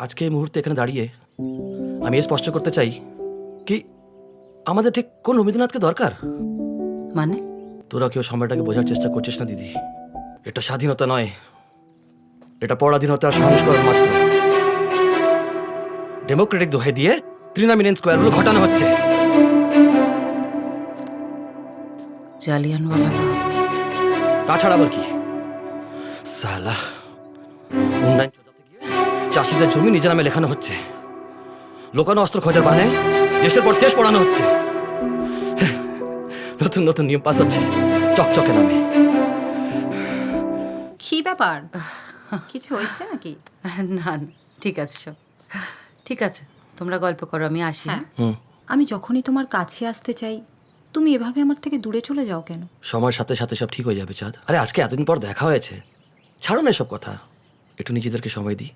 আজকে এই মুহূর্তে এখানে দাঁড়িয়ে আমি এ স্পষ্ট করতে চাই কি আমাদের ঠিক কোন রবীন্দ্রনাথকে দরকার। মানে? তোরা কেউ সময়টাকে বোঝার চেষ্টা করছিস না দিদি। এটা স্বাধীনতা নয়, এটা পরাধীনতার সংস্করণ মাত্র। ডেমোক্রেটিক দোহাই দিয়ে তৃণামিনেন স্কোয়ারগুলো ঘটানো হচ্ছে। জালিয়ানওয়ালা বাগ। তাছাড়া আবার কি? সালা উন্নয়ন চোদাতে গিয়ে চাষিদের জমি নিজের নামে লেখানো হচ্ছে। লোকানো অস্ত্র খোঁজার বানে দেশের পর দেশ পড়ানো হচ্ছে। নতুন নতুন নিয়ম পাস হচ্ছে চকচকে নামে। কি ব্যাপার? কিছু হয়েছে নাকি? না না, ঠিক আছে সব ঠিক আছে, তোমরা গল্প করো, আমি আসি। হ্যাঁ, হুম, আমি যখনই তোমার কাছে আসতে চাই তুমি এভাবে আমার থেকে দূরে চলে যাও কেন? সময়ের সাথে সাথে সব ঠিক হয়ে যাবে চাঁদ। আরে আজকে এতদিন পর দেখা হয়েছে, ছাড়ো না এসব কথা, একটু নিজেদেরকে সময় দিই।